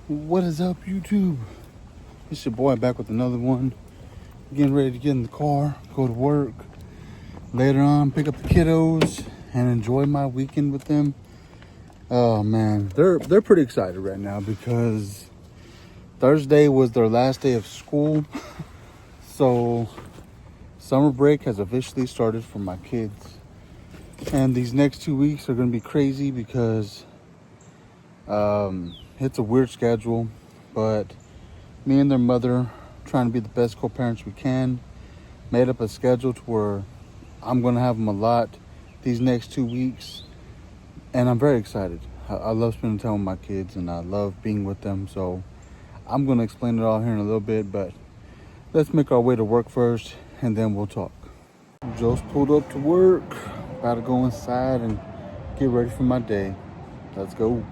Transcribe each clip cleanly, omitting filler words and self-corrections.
What is up, YouTube? It's your boy back with another one. Getting ready to get in the car, go to work. Later on, pick up the kiddos and enjoy my weekend with them. Oh man, they're pretty excited right now because Thursday was their last day of school. So summer break has officially started for my kids. And these next 2 weeks are gonna be crazy because it's a weird schedule, but me and their mother, trying to be the best co-parents we can, made up a schedule to where I'm going to have them a lot these next 2 weeks, and I'm very excited. I love spending time with my kids, and I love being with them, so I'm going to explain it all here in a little bit, but let's make our way to work first, and then we'll talk. Just pulled up to work, about to go inside and get ready for my day. Let's go.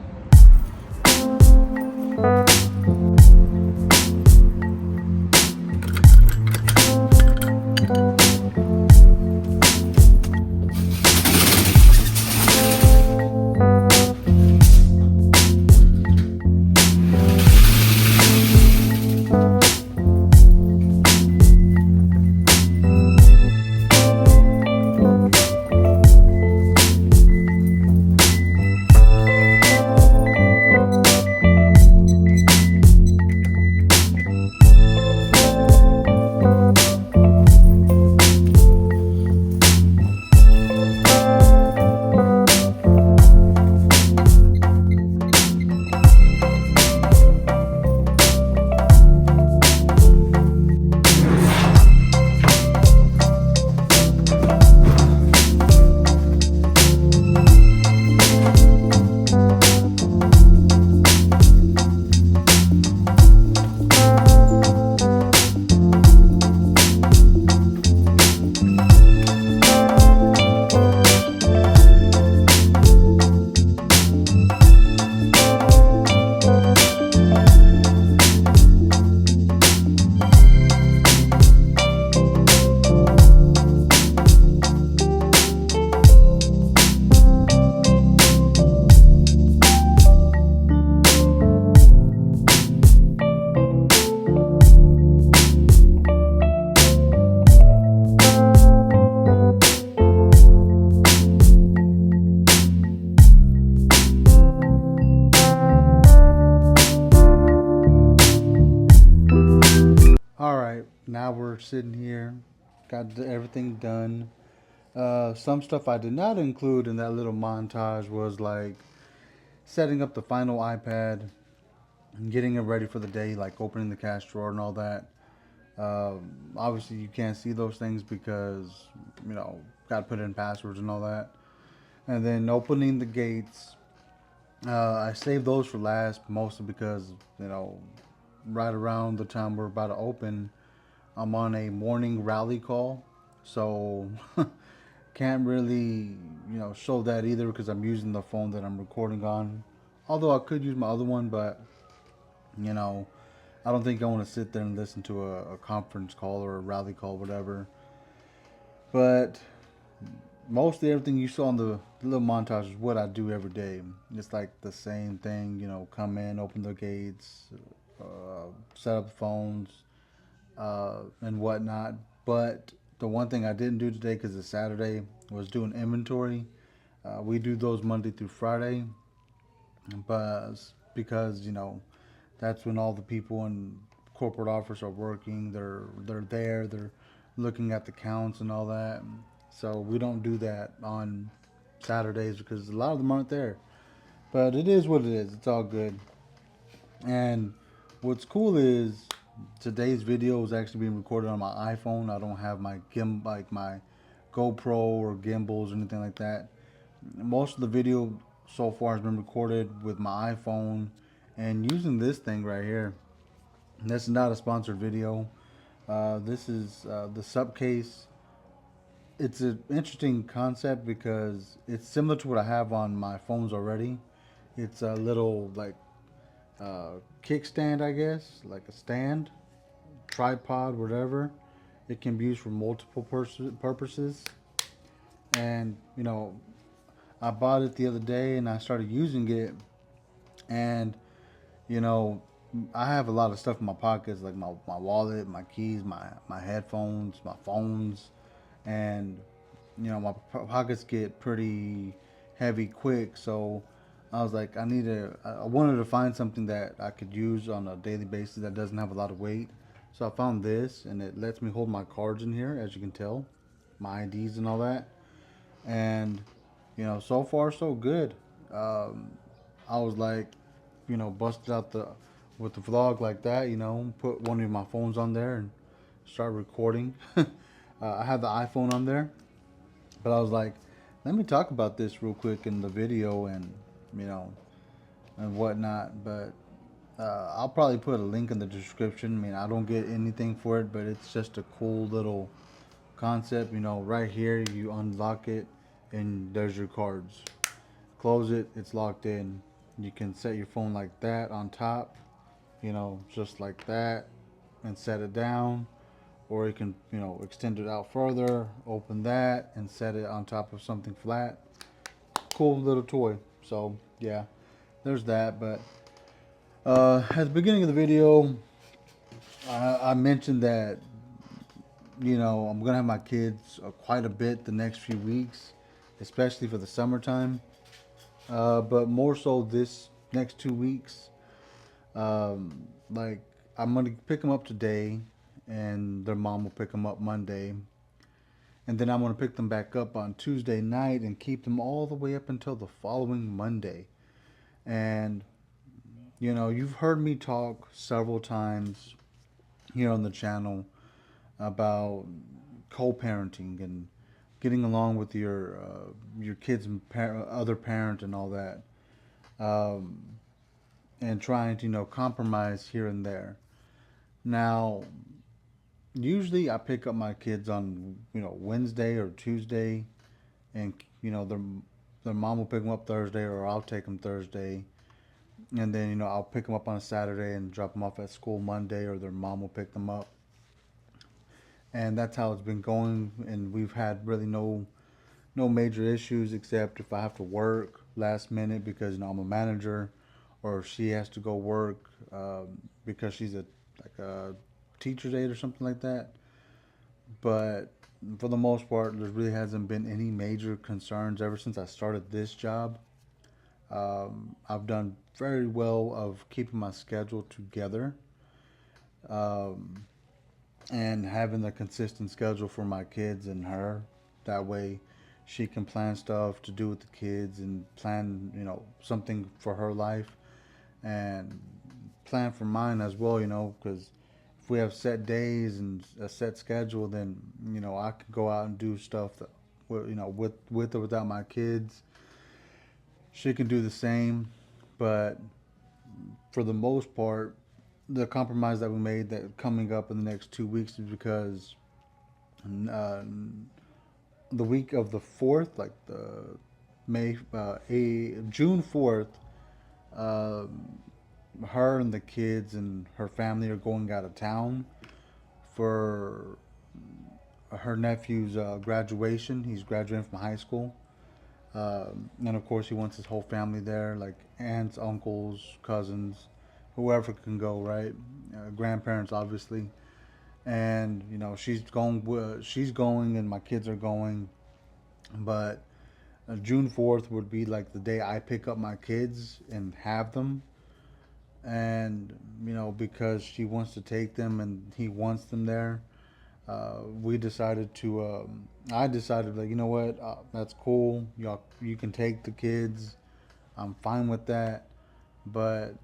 All right, now we're sitting here, got everything done. Some stuff I did not include in that little montage was like setting up the final iPad and getting it ready for the day, like opening the cash drawer and all that. Obviously, you can't see those things because, got to put in passwords and all that. And then opening the gates. I saved those for last, mostly because, right around the time we're about to open, I'm on a morning rally call. So can't really, show that either because I'm using the phone that I'm recording on. Although I could use my other one, but, you know, I don't think I want to sit there and listen to a conference call or a rally call, whatever. But mostly everything you saw on the little montage is what I do every day. It's like the same thing, come in, open the gates, set up the phones, and whatnot. But the one thing I didn't do today because it's Saturday was doing inventory. We do those Monday through Friday, but because that's when all the people in corporate office are working. They're there. They're looking at the counts and all that. So we don't do that on Saturdays because a lot of them aren't there. But it is what it is. It's all good. And what's cool is today's video is actually being recorded on my iPhone. I don't have my like my GoPro or gimbals or anything like that. Most of the video so far has been recorded with my iPhone and using this thing right here. This is not a sponsored video. This is the sub case. It's an interesting concept because it's similar to what I have on my phones already. It's a little like kickstand, I guess, like a stand, tripod, whatever. It can be used for multiple purposes. And I bought it the other day and I started using it, and You know, I have a lot of stuff in my pockets, like my wallet, my keys, my headphones, my phones, and my pockets get pretty heavy quick. So I was like, I wanted to find something that I could use on a daily basis that doesn't have a lot of weight. So I found this, and it lets me hold my cards in here, as you can tell, my IDs and all that. And so far so good. I was like, busted out the with the vlog like that. Put one of my phones on there and start recording. I have the iPhone on there, but I was like, let me talk about this real quick in the video you know and whatnot. But I'll probably put a link in the description. I mean, I don't get anything for it, but it's just a cool little concept. Right here you unlock it, and there's your cards. Close it, it's locked in. You can set your phone like that on top, just like that, and set it down. Or you can, extend it out further, open that, and set it on top of something flat. Cool little toy. So, yeah, there's that. But at the beginning of the video, I mentioned that, I'm going to have my kids quite a bit the next few weeks, especially for the summertime. But more so this next 2 weeks. Like, I'm going to pick them up today, and their mom will pick them up Monday. And then I'm going to pick them back up on Tuesday night and keep them all the way up until the following Monday. And, you've heard me talk several times here on the channel about co-parenting and getting along with your kids' other parent and all that, um, and trying to compromise here and there. Now, usually I pick up my kids on Wednesday or Tuesday, and their mom will pick them up Thursday, or I'll take them Thursday, and then I'll pick them up on a Saturday and drop them off at school Monday, or their mom will pick them up, and that's how it's been going. And we've had really no major issues, except if I have to work last minute because I'm a manager, or if she has to go work because she's a teacher's aide or something like that. But for the most part, there really hasn't been any major concerns ever since I started this job. I've done very well of keeping my schedule together, um, and having a consistent schedule for my kids and her. That way, she can plan stuff to do with the kids and plan, something for her life, and plan for mine as well. Because if we have set days and a set schedule, then I can go out and do stuff that, with or without my kids. She can do the same, but for the most part, the compromise that we made that coming up in the next 2 weeks is because uh, the week of the 4th, like the June 4th, uh, her and the kids and her family are going out of town for her nephew's graduation. He's graduating from high school. And of course, he wants his whole family there, like aunts, uncles, cousins, whoever can go, right? Grandparents, obviously. And she's going, and my kids are going. But June 4th would be like the day I pick up my kids and have them. And because she wants to take them and he wants them there, we decided to. I decided, like, what, that's cool. Y'all, you can take the kids. I'm fine with that, but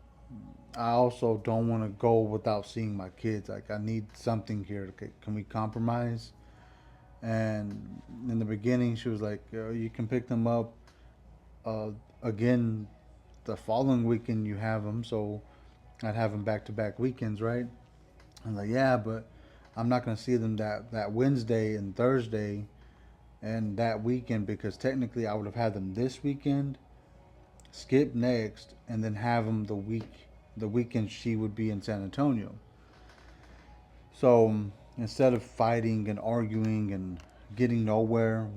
I also don't want to go without seeing my kids. Like, I need something here. Can we compromise? And in the beginning, she was like, "You can pick them up uh, again the following weekend. You have them, so I'd have them back to back weekends, right?" I was like, "Yeah, but I'm not gonna see them that Wednesday and Thursday and that weekend, because technically I would have had them this weekend, skip next, and then have them the weekend she would be in San Antonio." So instead of fighting and arguing and getting nowhere,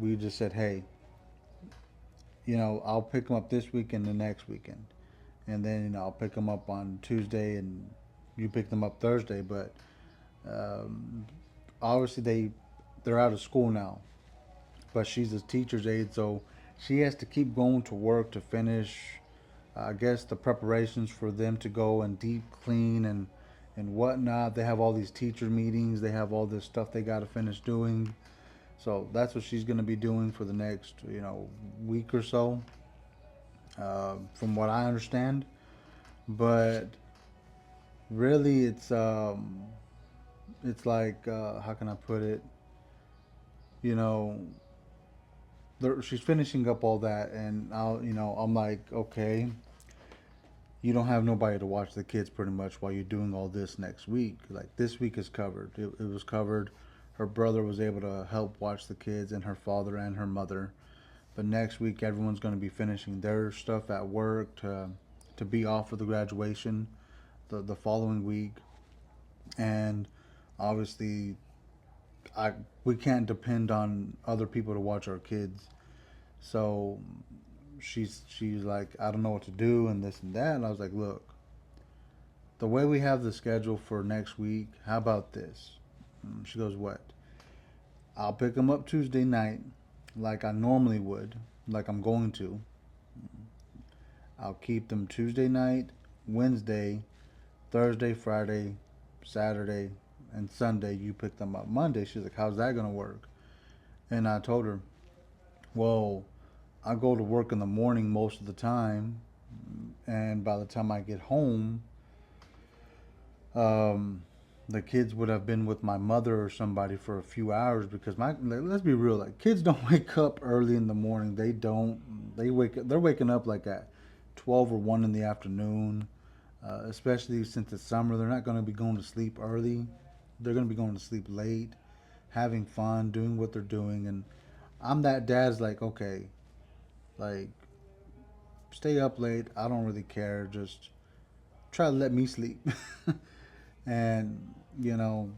we just said, "Hey, I'll pick them up this weekend, the next weekend." and then I'll pick them up on Tuesday, and you pick them up Thursday. But um, obviously they're out of school now, but she's a teacher's aide, so she has to keep going to work to finish. I guess the preparations for them to go and deep clean and whatnot. They have all these teacher meetings. They have all this stuff they got to finish doing. So that's what she's going to be doing for the next week or so, from what I understand. But really, it's like how can I put it? You know, she's finishing up all that, and I'm like, okay, you don't have nobody to watch the kids pretty much while you're doing all this next week. Like this week is covered. It was covered. Her brother was able to help watch the kids, and her father and her mother. But next week, everyone's going to be finishing their stuff at work to be off for the graduation the following week, and obviously, I we can't depend on other people to watch our kids. So she's like, I don't know what to do and this and that. And I was like, look, the way we have the schedule for next week, how about this? She goes, what? I'll pick them up Tuesday night, like I normally would, like I'm going to. I'll keep them Tuesday night, Wednesday, Thursday, Friday, Saturday, and Sunday. You pick them up Monday. She's like, how's that gonna work? And I told her, well, I go to work in the morning most of the time, and by the time I get home, um, the kids would have been with my mother or somebody for a few hours because let's be real, like kids don't wake up early in the morning. They don't. They're waking up like at 12 or 1 in the afternoon. Especially since it's summer, they're not going to be going to sleep early. They're going to be going to sleep late, having fun, doing what they're doing. And I'm that dad's like, okay, like stay up late. I don't really care. Just try to let me sleep. And you know,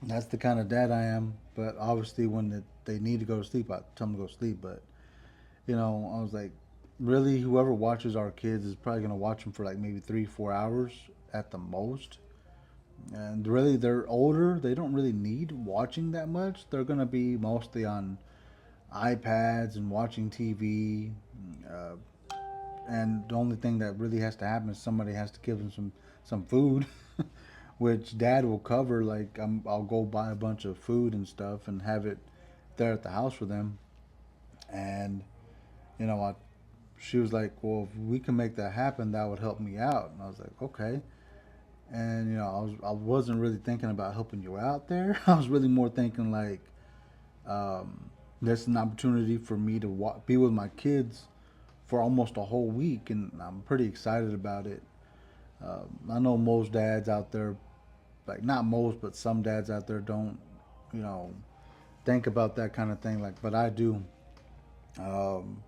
that's the kind of dad I am. But obviously, when they need to go to sleep, I tell them to go to sleep. But I was like, really, whoever watches our kids is probably gonna watch them for like maybe 3, 4 hours at the most. And really, they're older. They don't really need watching that much. They're gonna be mostly on iPads and watching TV. Uh, and the only thing that really has to happen is somebody has to give them some food, which Dad will cover. Like I'll go buy a bunch of food and stuff and have it there at the house for them. And you know, I, she was like, "Well, if we can make that happen, that would help me out." And I was like, "Okay." And I wasn't really thinking about helping you out there. I was really more thinking like, um, there's an opportunity for me to be with my kids for almost a whole week, and I'm pretty excited about it. I know most dads out there, like not most, but some dads out there don't, you know, think about that kind of thing. Like, but I do. Um,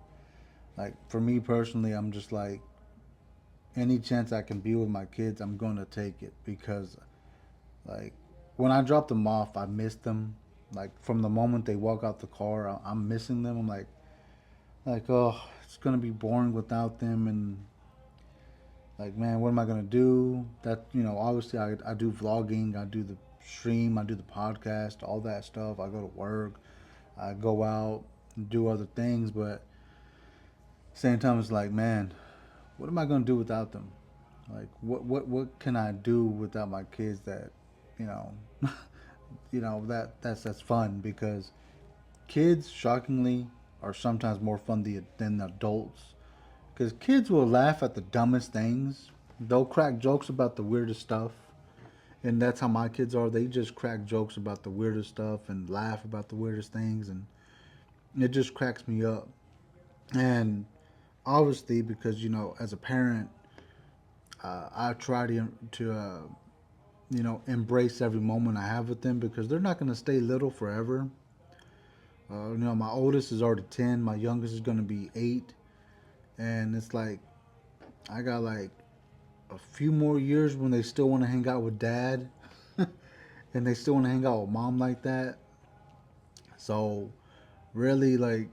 like for me personally, I'm just like any chance I can be with my kids, I'm gonna take it because like when I drop them off, I miss them. Like from the moment they walk out the car, I'm missing them. I'm like oh, it's gonna be boring without them, and like man, what am I gonna do? That obviously I do vlogging, I do the stream, I do the podcast, all that stuff. I go to work, I go out and do other things, but same time it's like man, what am I gonna do without them? Like what can I do without my kids that you know that's fun because kids shockingly are sometimes more fun than adults because kids will laugh at the dumbest things. They'll crack jokes about the weirdest stuff, and that's how my kids are. They just crack jokes about the weirdest stuff and laugh about the weirdest things, and it just cracks me up. And obviously because as a parent, I try to embrace every moment I have with them because they're not going to stay little forever. My oldest is already 10, my youngest is going to be 8, and it's like I got like a few more years when they still want to hang out with dad and they still want to hang out with mom like that. So really like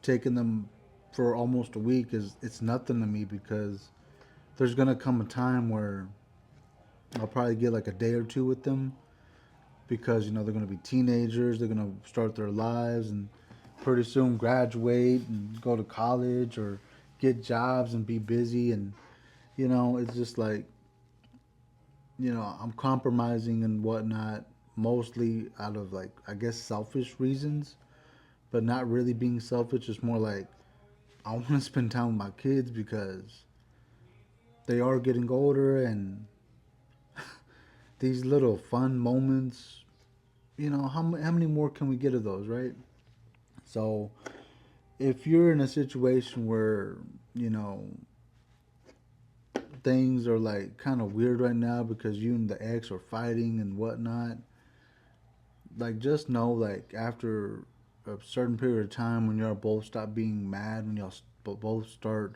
taking them for almost a week is it's nothing to me because there's gonna come a time where I'll probably get like a day or two with them because they're gonna be teenagers. They're gonna start their lives and pretty soon graduate and go to college or get jobs and be busy. And it's just like I'm compromising and whatnot, mostly out of like I guess selfish reasons, but not really being selfish. It's more like I want to spend time with my kids because they are getting older, and these little fun moments. How many more can we get of those, right? So if you're in a situation where you know things are like kind of weird right now because you and the ex are fighting and whatnot, like just know like after a certain period of time when y'all both stop being mad, when y'all both start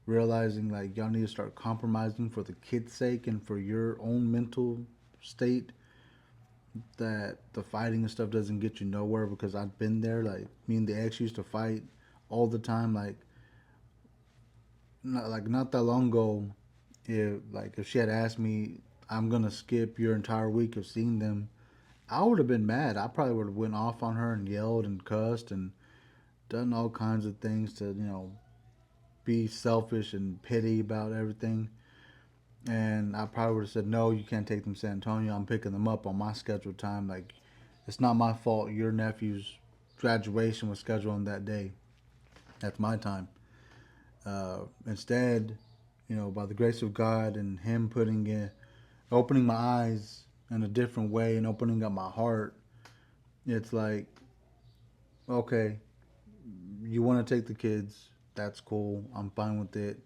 realizing like y'all need to start compromising for the kid's sake and for your own mental state, that the fighting and stuff doesn't get you nowhere. Because I've been there. Like me and the ex used to fight all the time. Not that long ago, if she had asked me, I'm gonna skip your entire week of seeing them, I would have been mad. I probably would have went off on her and yelled and cussed and done all kinds of things to be selfish and petty about everything. And I probably would have said, no, you can't take them to San Antonio. I'm picking them up on my scheduled time. Like, it's not my fault your nephew's graduation was scheduled on that day. That's my time. Instead, by the grace of God and Him opening my eyes in a different way and opening up my heart, it's like, okay, you want to take the kids. That's cool. I'm fine with it.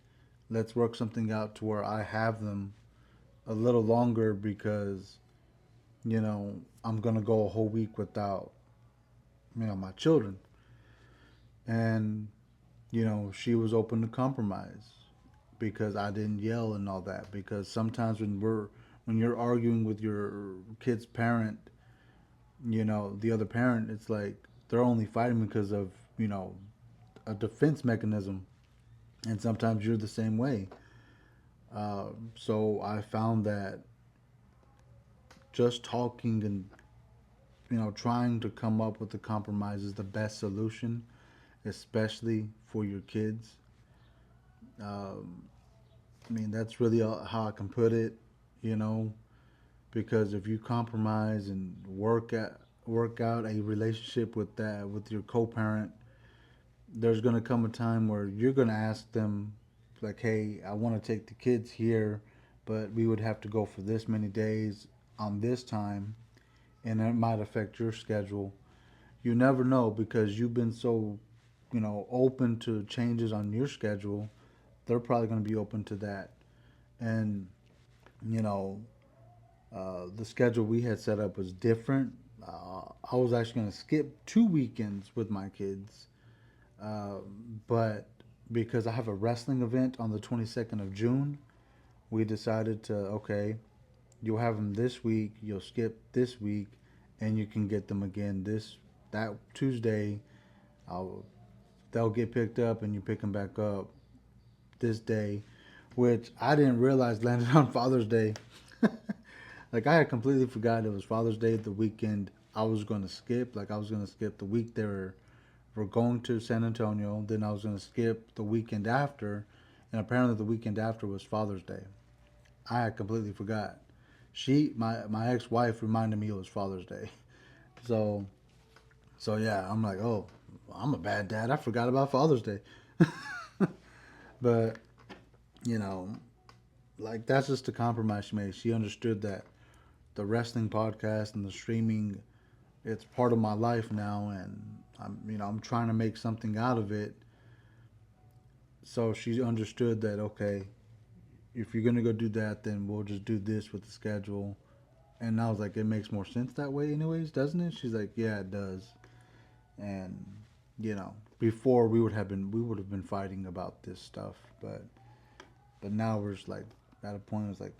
Let's work something out to where I have them a little longer because, I'm going to go a whole week without, my children. And, she was open to compromise because I didn't yell and all that. Because sometimes when you're arguing with your kid's parent, the other parent, it's like they're only fighting because of, a defense mechanism. And sometimes you're the same way. So I found that just talking and trying to come up with a compromise is the best solution, especially for your kids. Um, I mean, that's really how I can put it, you know, because if you compromise and work out a relationship with your co-parent, there's gonna come a time where you're gonna ask them, like, hey, I want to take the kids here, but we would have to go for this many days on this time, and it might affect your schedule. You never know because you've been so, open to changes on your schedule. They're probably going to be open to that. And, you know, the schedule we had set up was different. I was actually going to skip 2 weekends with my kids, uh, but because I have a wrestling event on the 22nd of June, we decided to, okay, you'll have them this week, you'll skip this week, and you can get them again that Tuesday. I'll, they'll get picked up, and you pick them back up this day, which I didn't realize landed on Father's Day. Like I had completely forgot it was Father's Day the weekend I was going to skip. Like I was going to skip the week were going to San Antonio. Then I was going to skip the weekend after, and apparently the weekend after was Father's Day. I had completely forgot. My ex wife reminded me it was Father's Day. So yeah, I'm like, oh, I'm a bad dad. I forgot about Father's Day. But you know, like that's just the compromise she made. She understood that the wrestling podcast and the streaming, it's part of my life now, and I'm trying to make something out of it. So she understood that, okay, if you're gonna go do that, then we'll just do this with the schedule. And I was like, it makes more sense that way, anyways, doesn't it? She's like, yeah, it does. And before we would have been fighting about this stuff, but now we're just like at a point. It's like,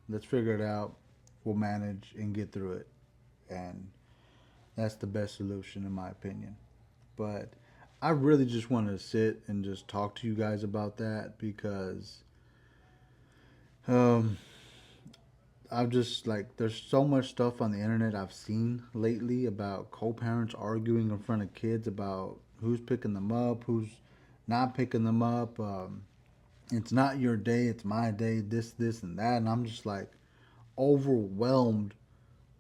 let's figure it out. We'll manage and get through it, and that's the best solution in my opinion. But I really just wanted to sit and just talk to you guys about that because Um, I've just like there's so much stuff on the internet I've seen lately about co-parents arguing in front of kids about who's picking them up, who's not picking them up. It's not your day, it's my day. This, and that, and I'm just like overwhelmed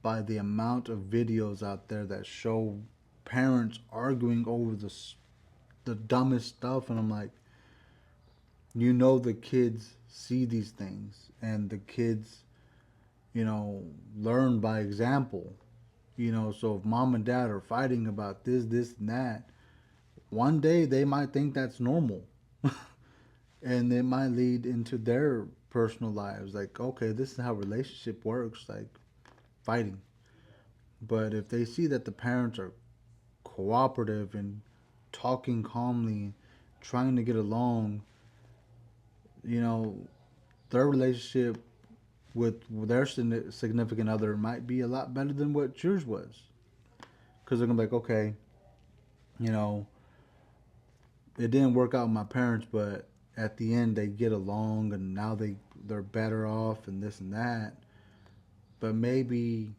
by the amount of videos out there that show parents arguing over the dumbest stuff, and I'm like, the kids see these things, and the kids, learn by example. So if mom and dad are fighting about this, and that, one day they might think that's normal, and it might lead into their personal lives. Like, okay, this is how relationship works, like fighting. But if they see that the parents are cooperative and talking calmly, trying to get along, you know, their relationship with their significant other might be a lot better than what yours was. Because they're gonna be like, okay, you know, it didn't work out with my parents, but at the end they get along, and now they're better off, and this and that. But maybe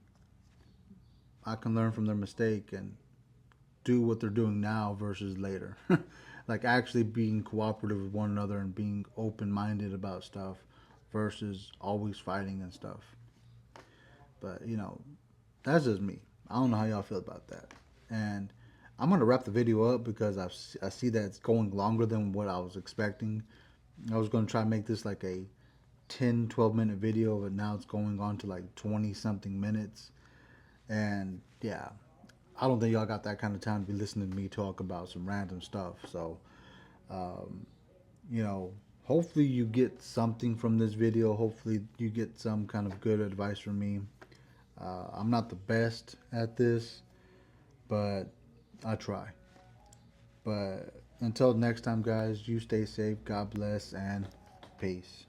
I can learn from their mistake and do what they're doing now versus later. Like actually being cooperative with one another and being open minded about stuff versus always fighting and stuff. But that's just me. I don't know how y'all feel about that. And I'm gonna wrap the video up because I see that it's going longer than what I was expecting. I was gonna try to make this like a 10-12 minute video, but now it's going on to like 20 something minutes. And yeah, I don't think y'all got that kind of time to be listening to me talk about some random stuff. So, um, you know, hopefully you get something from this video. Hopefully you get some kind of good advice from me. I'm not the best at this, but I try. But until next time, guys, you stay safe. God bless and peace.